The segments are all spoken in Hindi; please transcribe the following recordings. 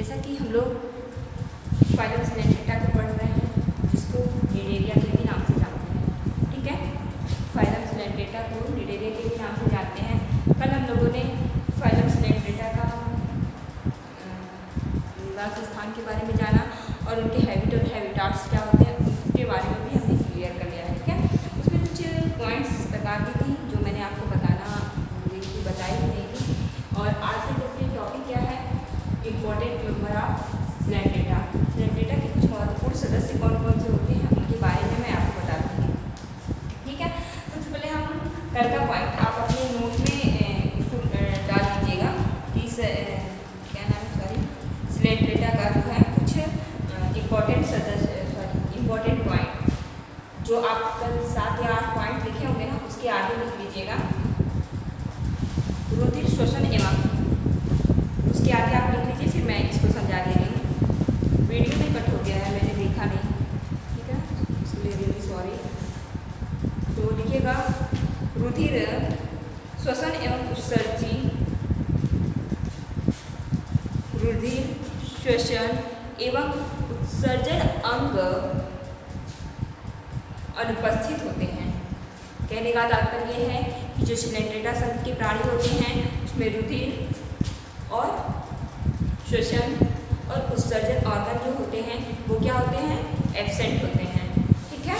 जैसा कि हम लोग फाइलम सिलेंट्रेटा को पढ़ रहे हैं, जिसको निडेरिया के भी नाम से जानते हैं। ठीक है, फाइलम सिलेंट्रेटा को निडेरिया के भी नाम से जानते हैं। कल हम लोगों ने फाइलम सिलेंट्रेटा का निवास स्थान के बारे में जाना और उनके हैबिट और हैबिटाट्स क्या होते हैं उनके बारे में भी हमने क्लियर कर लिया है। ठीक है, उसमें कुछ पॉइंट्स इस प्रकार की थी जो मैंने आपको बताई नहीं थी। और आज का जैसे टॉपिक क्या है, important member of Coelenterata. Coelenterata के कुछ महत्वपूर्ण सदस्य कौन कौन से होते हैं उनके बारे में मैं आपको बता दूँगी। ठीक है, सबसे पहले हम कल का पॉइंट आप अपने नोट में इसको डाल दीजिएगा कि क्या नाम है, सॉरी, सिलेंट्रेटा का जो है कुछ इम्पोर्टेंट पॉइंट जो आप कल 7 या 8 पॉइंट लिखे होंगे ना, उसके आगे लिख लीजिएगा रुधिर श्वसन एवं, उसके आगे आप लिख लीजिए, फिर मैं इसको समझा दे रही हूँ। वीडियो में कट हो गया है, मैंने देखा नहीं। ठीक है, इसलिए रियली सॉरी। तो लिखिएगा रुधिर श्वसन एवं उत्सर्जी, रुधिर श्वसन एवं उत्सर्जन अंग अनुपस्थित होते हैं। कहने का तात्पर्य यह है कि जो सिलेंट्रेटा संघ के प्राणी होते हैं उसमें रुधिर और श्वसन और उत्सर्जन ऑर्गन जो होते हैं वो क्या होते हैं, एब्सेंट होते हैं। ठीक है,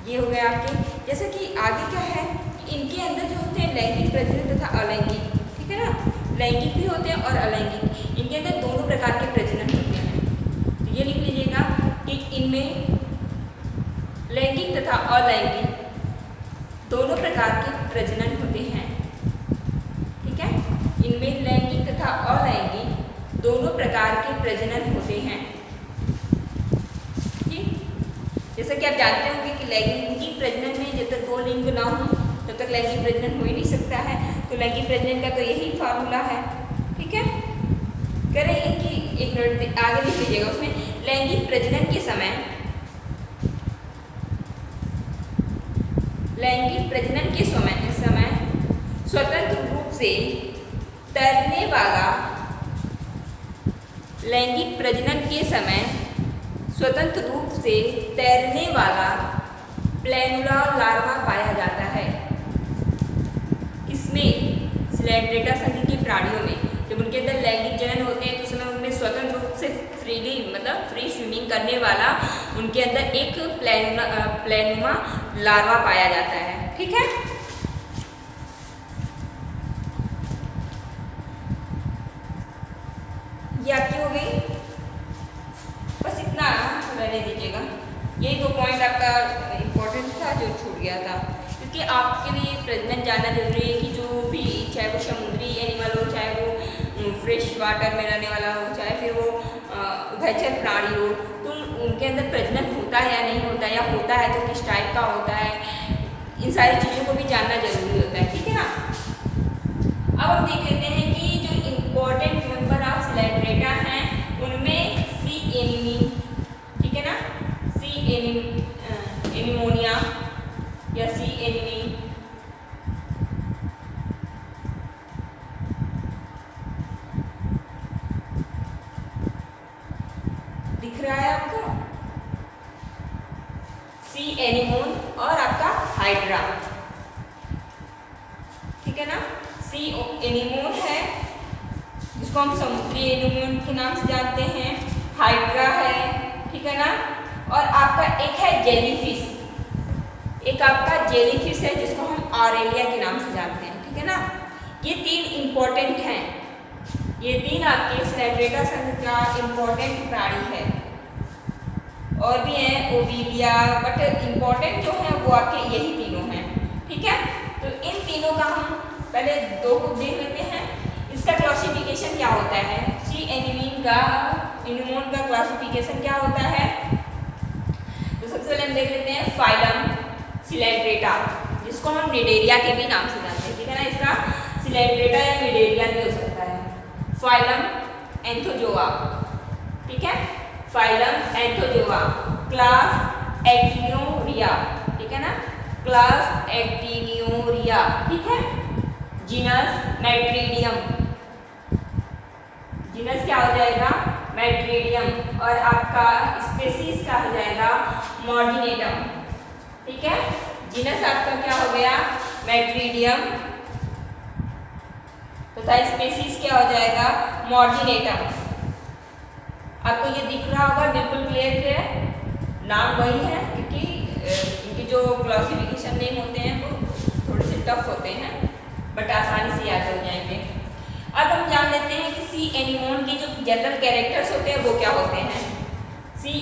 ये हो गया आपके। जैसे कि आगे क्या है कि इनके अंदर जो होते हैं लैंगिक प्रजनन तथा अलैंगिक, ठीक है ना, लैंगिक भी होते हैं और अलैंगिक, इनके अंदर दोनों प्रकार के प्रजनन होते हैं। तो ये लिख लीजिएगा कि इनमें लैंगिक तथा अलैंगिक दोनों प्रकार के प्रजनन होते हैं। ठीक है, इनमें लैंगिक तथा अलैंगिक दोनों प्रकार के प्रजनन होते हैं। ठीक, जैसा कि आप जानते होंगे कि लैंगिक प्रजनन में जब तक 2 लिंग ना हो तब तक लैंगिक प्रजनन हो ही नहीं सकता है। तो लैंगिक प्रजनन का तो यही फार्मूला है। ठीक है, करेंगे कि एक मिनट आगे लिख लीजिएगा, उसमें लैंगिक प्रजनन के समय स्वतंत्र रूप से तैरने वाला लैंगिक प्रजनन के समय स्वतंत्र रूप से तैरने वाला प्लैनुला लार्वा पाया जाता है। इसमें सिलेंट्रेटा संघ के प्राणियों में जब उनके अंदर लैंगिक जनन होते हैं तो उस समय उनमें स्वतंत्र रूप से फ्री स्विमिंग करने वाला उनके अंदर एक प्लैनुमा लार्वा पाया जाता है। ठीक है, ये आपकी हो गई। बस इतना रहने दीजिएगा, यही 2 पॉइंट आपका इम्पोर्टेंट था जो छूट गया था, क्योंकि आपके लिए प्रजनन जानना जरूरी है कि जो भी, चाहे वो समुद्री एनिमल हो, चाहे वो फ्रेश वाटर में रहने वाला हो, चाहे फिर वो उभयचर प्राणी हो, तो उनके अंदर प्रजनन होता है या नहीं होता है, या होता है तो किस टाइप का होता है, इन सारी चीज़ों को भी जानना जरूरी होता है। ठीक है ना, अब हम देख लेते हैं कि जो इम्पोर्टेंट मेंबर ऑफ सिलेंट्रेटा हैं उनमें सी एनीमी, ठीक है ना, सी एनीमोनिया या सी एनीमी, दिख रहा है आपको, सी एनीमोन और आपका हाइड्रा। ठीक है ना, सी एनीमोन है जिसको हम समुद्री एनीमोन के नाम से जानते हैं, हाइड्रा है, ठीक है ना, और आपका एक है जेलीफिश, एक आपका जेलीफिश है जिसको हम ऑरेलिया के नाम से जानते हैं। ठीक है ना, ये 3 इम्पोर्टेंट हैं, ये 3 आपके सिलेंट्रेटा संघ का इम्पोर्टेंट प्राणी है। और भी हैं ओविलिया, बट इम्पोर्टेंट जो है वो आपके यही तीनों हैं। ठीक है, तो इन तीनों का हम पहले 2 को देख लेते हैं। इसका क्लासिफिकेशन क्या होता है, सी एनीमोन का क्लासिफिकेशन क्या होता है, तो सबसे पहले हम देख लेते हैं फाइलम सिलेंट्रेटा, जिसको हम निडेरिया के भी नाम से जानते हैं। ठीक है ना, इसका सिलेंट्रेटा या निडेरिया भी हो सकता है। फाइलम एंथोजोआ, ठीक है, फाइलम एंथोजोआ, क्लास एक्टिनोरिया, ठीक है ना, क्लास एक्टिनोरिया, ठीक है, जीनस मैट्रीडियम, जीनस क्या क्या हो जाएगा मैट्रीडियम, और आपका स्पेसीज का हो जाएगा मॉर्डिनेटम। ठीक है, जीनस आपका क्या हो गया मैट्रीडियम तथा स्पेसीज क्या हो जाएगा मॉर्डिनेटम। आपको ये दिख रहा होगा, बिल्कुल क्लियर है, नाम वही है क्योंकि इनके जो क्लासिफिकेशन नेम होते हैं वो थोड़े से टफ होते हैं बट आसानी से याद हो जाएंगे। अब हम जान लेते हैं कि सी एनीमोन के जो जनरल कैरेक्टर्स होते हैं वो क्या होते हैं। सी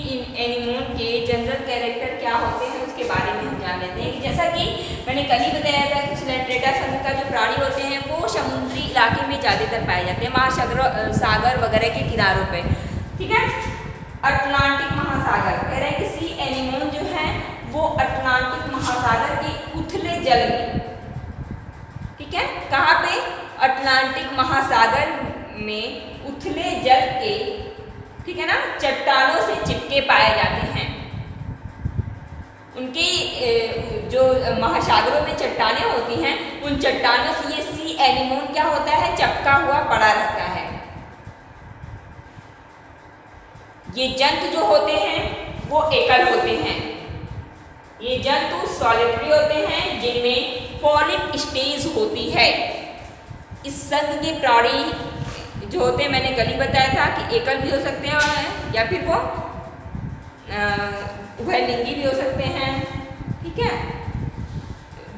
एनीमोन के जनरल कैरेक्टर क्या होते हैं उसके बारे में हम जान लेते हैं। जैसा कि मैंने कल ही बताया था कि सिलेंट्रेटा संघ का जो प्राणी होते हैं वो समुद्री इलाके में ज़्यादातर पाए जाते हैं, महासागर सागर वगैरह के किनारों पे। ठीक है, अटलांटिक महासागर कह रहे हैं कि सी एनीमोन जो है वो अटलांटिक महासागर के उथले जल में, ठीक है, कहाँ पे अटलांटिक महासागर में उथले जल के, ठीक है ना, चट्टानों से चिपके पाए जाते हैं। उनकी जो महासागरों में चट्टानें होती हैं उन चट्टानों से ये सी एनीमोन क्या होता है चिपका हुआ पड़ा रहता है। ये जंतु जो होते हैं वो एकल होते हैं, ये जंतु सॉलिटरी होते हैं जिनमें पॉलिप स्टेज होती है। इस संघ के प्राणी जो होते हैं मैंने कल ही बताया था कि एकल भी हो सकते हैं या फिर वो उभयलिंगी भी हो सकते हैं। ठीक है,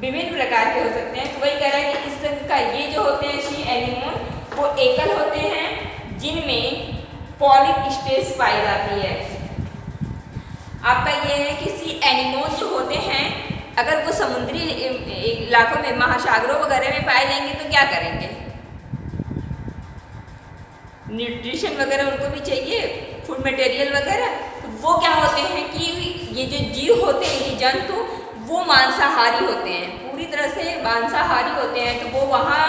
विभिन्न प्रकार के हो सकते हैं। तो वही कह रहा है कि इस संघ का ये जो होते हैं सी एनीमोन वो एकल होते हैं जिनमें पॉलिप स्टेज पाई जाती है। आपका ये है कि सी एनीमोन जो होते हैं अगर वो समुद्री इलाकों में महासागरों वगैरह में पाए जाएंगे तो क्या करेंगे, न्यूट्रिशन वगैरह उनको भी चाहिए, फूड मटेरियल वगैरह। तो वो क्या होते हैं कि ये जो जीव होते हैं ये जंतु वो मांसाहारी होते हैं, पूरी तरह से मांसाहारी होते हैं। तो वो वहाँ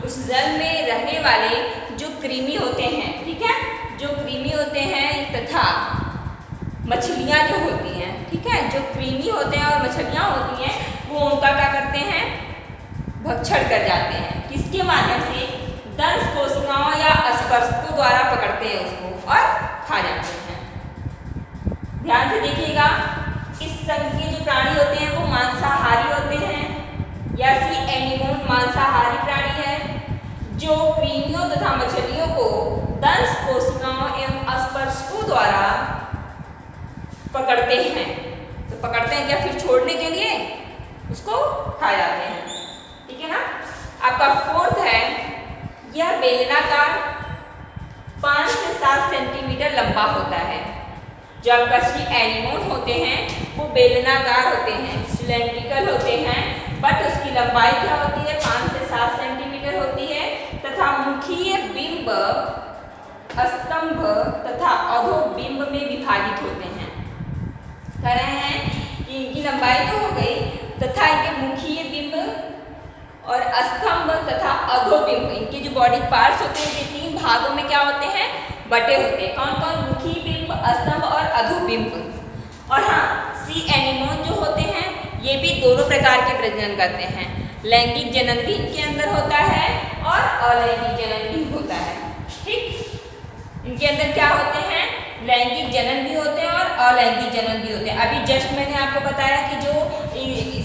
उस जल में रहने वाले जो कृमि होते हैं, ठीक है, जो कृमि होते हैं तथा मछलियाँ जो होती हैं, ठीक है, जो कृमि होते हैं और मछलियाँ होती हैं वो उनका क्या करते हैं भक्षण कर जाते हैं। किसके माध्यम से, दंश कोशिकाओं या स्पर्शकों द्वारा पकड़ते हैं उसको और खा जाते हैं। ध्यान से देखिएगा, इस संघ के जो प्राणी होते हैं वो मांसाहारी होते हैं या सी एनीमोन मांसाहारी प्राणी है जो कृमियों तथा मछलियों को दंश कोशिकाओं एवं स्पर्शकों द्वारा पकड़ते हैं। तो पकड़ते हैं क्या, फिर छोड़ने के लिए उसको खा जाते हैं। ठीक है ना। आपका फोर्थ है, यह बेलनाकार 5 से 7 सेंटीमीटर लंबा होता है। जो आपका सी एनीमोन होते हैं वो बेलनाकार होते हैं, सिलेंड्रिकल होते हैं, बट उसकी लंबाई क्या होती है 5 से 7 सेंटीमीटर होती है तथा मुखीय बिंब, स्तंभ तथा अधोबिंब में विभाजित होते हैं। कह रहे हैं कि इनकी लंबाई तो हो गई तथा इनके मुखीय बिंब और स्तंभ तथा अधोबिंब, इनके जो बॉडी पार्ट्स होते हैं ये 3 भागों में क्या होते हैं बटे होते हैं। कौन कौन, मुखी बिंब, स्तंभ और अधोबिंब। और हाँ, सी एनीमोन जो होते हैं ये भी दोनों प्रकार के प्रजनन करते हैं। लैंगिक जनन भी इनके अंदर होता है और अलैंगिक जनन भी होता है। ठीक, इनके अंदर क्या होते हैं, लैंगिक जनन भी होते हैं और अलैंगिक जनन भी होते हैं। अभी जस्ट मैंने आपको बताया कि जो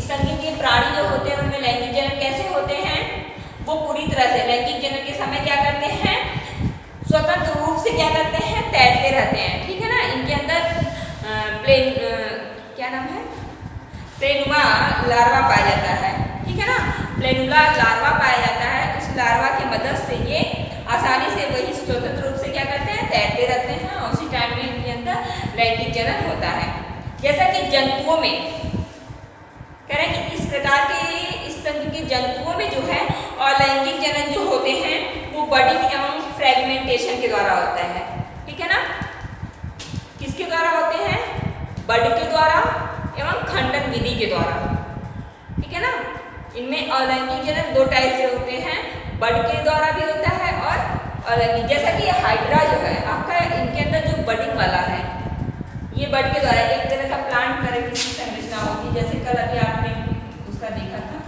संघ के प्राणी जो होते हैं उनमें लैंगिक जनन कैसे होते हैं, वो पूरी तरह से लैंगिक जनन के समय क्या करते हैं, स्वतंत्र रूप से क्या करते हैं, तैरते रहते हैं। ठीक है ना। इनके अंदर क्या नाम है, प्लेनुमा लार्वा पाया जाता है। ठीक है ना, प्लेनुला लार्वा पाया जाता है। उस लार्वा की मदद से ये आसानी से वही स्वतंत्र रूप से क्या करते हैं, तैरते रहते हैं और उसी टाइम में इनके अंदर लैंगिक जनन होता है। जैसा कि जंतुओं में कह रहे हैं कि इस प्रकार के इस संघ के जंतुओं में जो है अलैंगिक जनन जो होते हैं वो बडिंग एवं फ्रेगमेंटेशन के द्वारा होता है। ठीक है ना, किसके द्वारा होते हैं, बड के द्वारा एवं खंडन विधि के द्वारा। ठीक है ना, इनमें अलैंगिक जनन 2 टाइप से होते हैं, बड के द्वारा भी होता है और अलैंगिक। जैसा कि हाइड्रा जो है आपका, इनके अंदर जो बडिंग वाला है ये बड के द्वारा एक तरह का प्लांट तरह की संरचना होगी, जैसे कल अभी आपने उसका देखा था,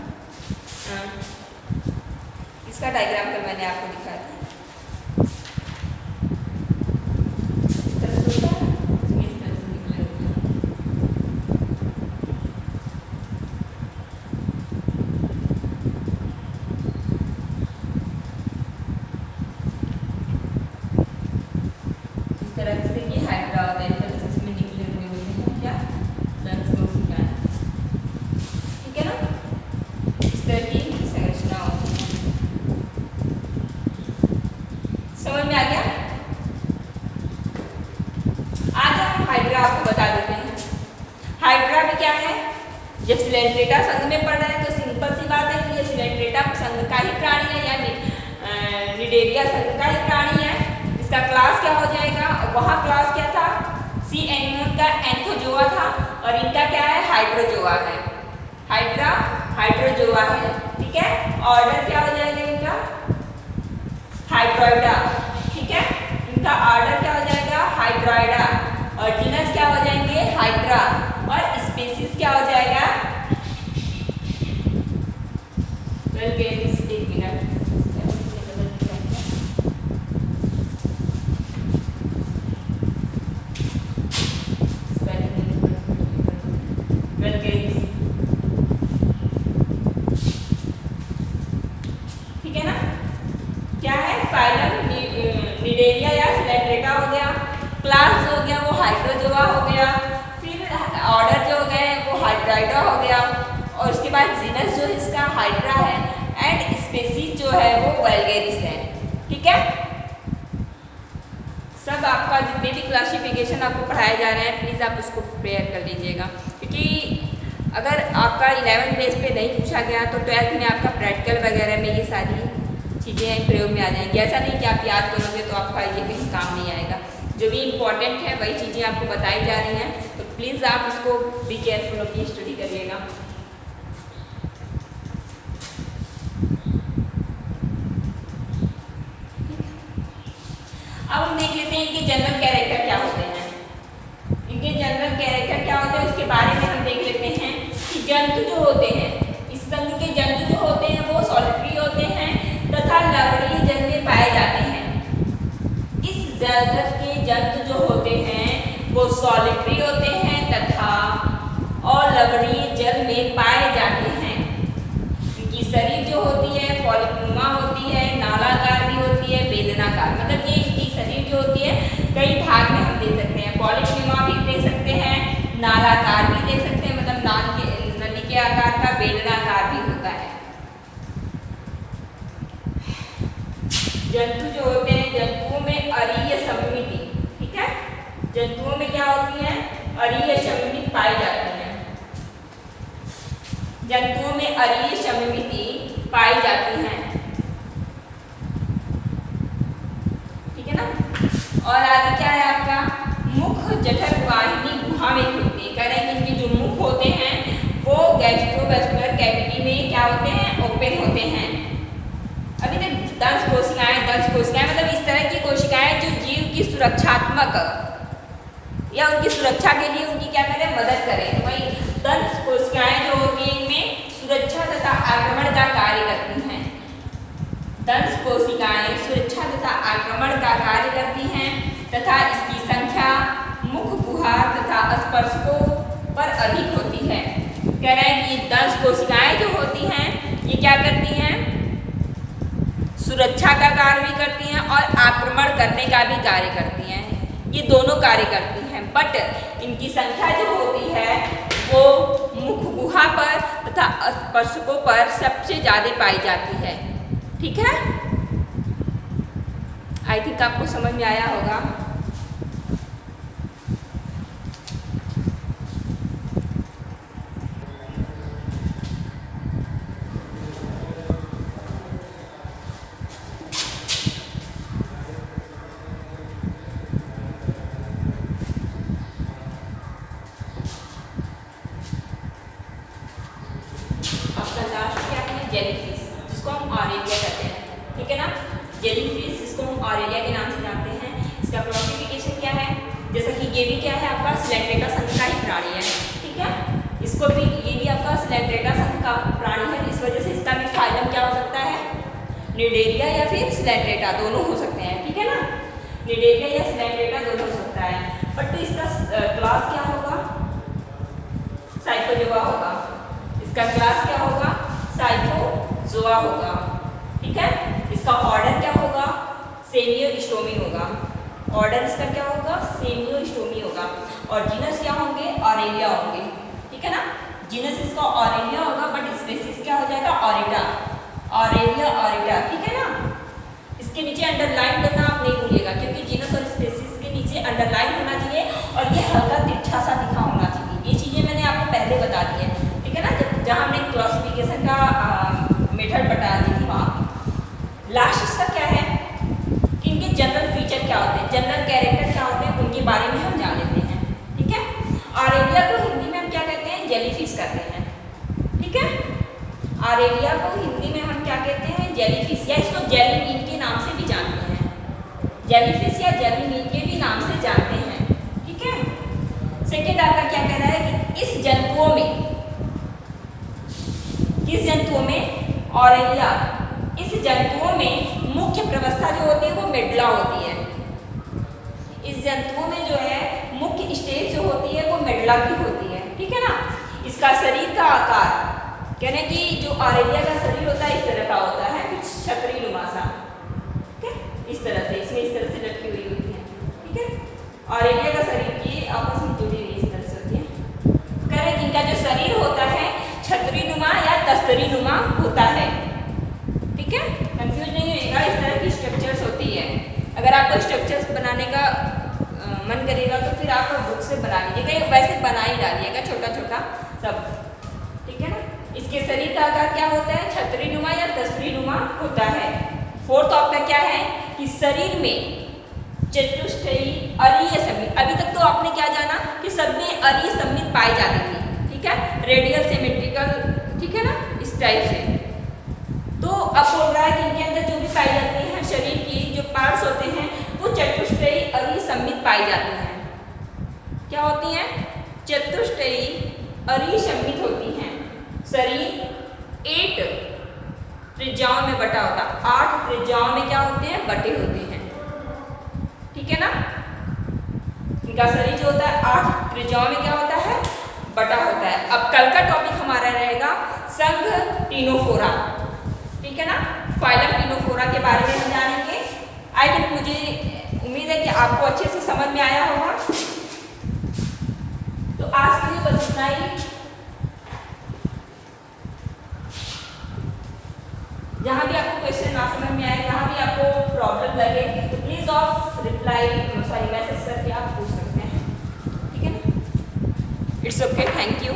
इसका डायग्राम कल मैंने आपको दिखाया था। तरह से ये हाइड्रा होता है, जब इसमें निकले हुए होते हैं क्या, दंश कोशिकाएं। ठीक है ना, इस तरह की संरचना होती है। समझ में आ गया? आगे हम हाइड्रा आपको बता देते हैं। हाइड्रा में क्या है, जब सिलेंट्रेटा संघ में पढ़ रहे हैं तो सिंपल सी बात है कि ये सिलेंट्रेटा संघ का ही प्राणी है या निडेरिया संघ का ही प्राणी है। इसका क्लास क्या हो जाएगा, वहाँ क्लास क्या था, सी एनिमोन का एंथोजोआ था, और इनका क्या है, हाइड्रोजोआ है। हाइड्रा हाइड्रोजोआ है। ठीक है, ऑर्डर क्या हो जाएगा इनका, हाइड्रोइडा। ठीक है, इनका ऑर्डर क्या हो जाएगा, हाइड्रोइडा, और जीनस क्या हो जाएंगे, हाइड्रा, और स्पीसीज क्या हो जाएगा, वल्गेरिस। एक मिनट, ठीक है ना, क्या है, फाइलम निडेरिया या सिलेंट्रेटा हो गया, क्लास जो हो गया वो हाइड्रोजोआ हो गया, फिर ऑर्डर जो हो गए वो हाइड्राइडा हो गया, और उसके बाद जीनस जो इसका हाइड्रा है, एंड स्पीसीज जो है वो वल्गेरिस है। ठीक है, सब आपका जितने भी क्लासिफिकेशन आपको पढ़ाए जा रहे हैं प्लीज़ आप उसको प्रिपेयर कर लीजिएगा, क्योंकि अगर आपका 11th बेस पे नहीं पूछा गया तो 12th में आपका प्रैक्टिकल वगैरह में ये सारी चीज़ें प्रयोग में आ जाएंगी। ऐसा नहीं कि आप याद करोगे तो आपका ये कहीं काम नहीं आएगा। जो भी इम्पोर्टेंट है वही चीज़ें आपको बताई जा रही हैं, तो प्लीज़ आप इसको बी केयरफुल अपनी स्टडी करिएगा। अब हम देख लेते हैं इनके जनरल कैरेक्टर क्या होते हैं। इनके जनरल कैरेक्टर क्या होते हैं उसके बारे में हम देख लेते हैं कि जंतु जो होते हैं, इस संघ के जंतु जो होते हैं वो सॉलिटरी होते हैं तथा लवणीय जल में पाए जाते हैं। इस जगत के जंतु जो होते हैं वो सॉलिटरी होते हैं तथा और लवणीय जल में पाए जाते हैं। इनकी शरीर जो होती है पॉलिपनुमा होती है, नालाकार भी होती है, बेलनाकार, मतलब ये इनकी शरीर जो होती है कई भाग में हम देख सकते हैं। पॉलिपनुमा भी देख सकते हैं, नालाकार भी देख सकते हैं, मतलब नली के आकार का, बेलनाकार भी होता है। जंतु जो होते हैं, जंतुओं में अरीय सममिति, ठीक है, जंतुओं में क्या होती है, अरीय सममिति पाई जाती है। जंतुओं में अरीय सममिति पाई जाती है। ठीक है ना, और आगे क्या है आपका, मुख जठर वाहिनी गुहा में खुलते हैं। कह रहे हैं कि इनके जो मुख होते हैं वो गैस्ट्रोवेस्कुलर कैविटी में क्या होते हैं, ओपन होते हैं। अभी तक दंश कोशिकाएं मतलब इस तरह की कोशिकाएं जो जीव की सुरक्षात्मक या उनकी सुरक्षा के लिए उनकी क्या करें, मदद करें। वही दंश कोशिकाएं जो होती हैं इनमें सुरक्षा तथा आक्रमण का कार्य करती हैं। दंश कोशिकाएं सुरक्षा तथा आक्रमण का कार्य करती हैं तथा इसकी संख्या मुख गुहा तथा स्पर्शकों पर अधिक होती है। कह रहे हैं कि दंश कोशिकाएं जो होती हैं ये क्या करती हैं, सुरक्षा का कार्य भी करती हैं और आक्रमण करने का भी कार्य करती हैं। ये दोनों कार्य करती हैं, बट इनकी संख्या जो होती है वो मुख गुहा पर तथा स्पर्शकों पर सबसे ज़्यादा पाई जाती है। ठीक है, आई थिंक आपको समझ में आया होगा। जेलीफिश जिसको हम ऑरेलिया कहते हैं, ठीक है ना, जेलीफिश जिसको हम ऑरेलिया के नाम से जानते हैं। इसका क्लासिफिकेशन क्या है, जैसा कि ये भी क्या है आपका सिलेंट्रेटा संघ का ही प्राणी है। ठीक है, इसको भी, ये भी आपका सिलेंट्रेटा संघ का प्राणी है, इस वजह से इसका भी फाइलम क्या हो सकता है, निडेरिया या फिर सिलेंट्रेटा, दोनों हो सकते हैं। ठीक है ना, निडेरिया या सिलेंट्रेटा दोनों हो सकता है, बट इसका क्लास क्या होगा, साइकोजोआ होगा। इसका क्लास क्या होगा, साइकोजोआ होगा। ठीक है, इसका ऑर्डर क्या होगा, सेमियोस्टोमी होगा। ऑर्डर इसका क्या होगा, सेमियोस्टोमी होगा। और जीनस क्या होंगे, ऑरेलिया होंगे। ठीक है ना, जीनस इसका ऑरेलिया होगा, बट स्पेसिस क्या हो जाएगा, ऑरिटा, ऑरेलिया ऑरिटा। ठीक है ना, इसके नीचे अंडरलाइन करना आप नहीं भूलिएगा, क्योंकि जीनस और स्पेसिस के नीचे अंडरलाइन होना चाहिए और ये हल्का तिरछा सा दिखा होना चाहिए। ये चीज़ें मैंने आपको पहले बता दी है। ठीक है ना, जहाँ हमने क्लासिफिकेशन का मेथड बता दी थी वहाँ। लास्ट इसका क्या है कि इनके जनरल फीचर क्या होते हैं, जनरल कैरेक्टर क्या होते हैं, उनके बारे में हम जान लेते हैं। ठीक है, ऑरेलिया को हिंदी में हम क्या कहते हैं, जेलीफिश कहते हैं। ठीक है, ऑरेलिया को हिंदी में हम क्या कहते हैं, जेलीफिश, या इसको जेलीमीन के नाम से भी जानते हैं। जेलीफिश या जेलीमीन के भी नाम से जानते हैं। ठीक है, सेकेंड आपका क्या कह रहा है कि इस जंतुओं में, किस जंतुओं में, ऑरेलिया, इस जंतुओं में मुख्य प्रवस्था जो होती है वो मेडुला होती है। इस जंतुओं में जो है मुख्य स्टेज जो होती है वो मेडुला की होती है। ठीक है ना, इसका शरीर का आकार कहने की, जो ऑरेलिया का शरीर होता है इस तरह का होता है, कुछ छतरी नुमा सा। ठीक है, इस तरह से, इसमें इस तरह से लटकी हुई होती है। ठीक है, ऑरेलिया का शरीर की आपस में जुड़ी हुई इस तरह से होती है। कह रहे इनका जो शरीर होता है छतरी नुमा या तस्तरी नुमा होता है। ठीक है, कंफ्यूज नहीं होगा, इस तरह की स्ट्रक्चर्स होती है। अगर आपको स्ट्रक्चर्स बनाने का मन करेगा तो फिर आप बुक से बना लीजिएगा, वैसे बना ही डालिएगा छोटा छोटा सब। ठीक है ना, इसके शरीर का आकार क्या होता है, छतरी नुमा या तस्तरी नुमा होता है। फोर्थ आपका क्या है कि शरीर में चतुष्टयी अरीय सममित, अभी तक तो आपने क्या जाना कि सब में अरीय सममित पाई जाती थी। ठीक है, रेडियल सिमेट्रिकल, ठीक है ना, इस टाइप से। तो अब बोल रहा है कि इनके अंदर जो भी पाई जाती है शरीर की जो पार्ट्स होते हैं वो चतुष्टयी अरीय सममित पाई जाती हैं। क्या होती हैं, चतुष्टयी अरीय सममित होती हैं। शरीर 8 त्रिज्याओं में बटा होता है, 8 त्रिज्याओं में क्या होते हैं, बटे होते हैं। ठीक है ना, इनका शरीर जो होता है 8 त्रिज्याओं में क्या होता है, बटा होता है। अब कल का टॉपिक हमारा रहेगा संघ टिनोफोरा। ठीक है ना, फाइलम टिनोफोरा के बारे में हम जानेंगे। आई थिंक, मुझे उम्मीद है कि आपको अच्छे से समझ में आया होगा। तो आज के लिए बस इतना ही। जहाँ भी आपको क्वेश्चन ना समझ में आए, जहाँ भी आपको प्रॉब्लम लगे, तो प्लीज ऑफ रिप्लाई मैसेज करके आप पूछ सकते हैं। ठीक है ना, इट्स ओके, थैंक यू।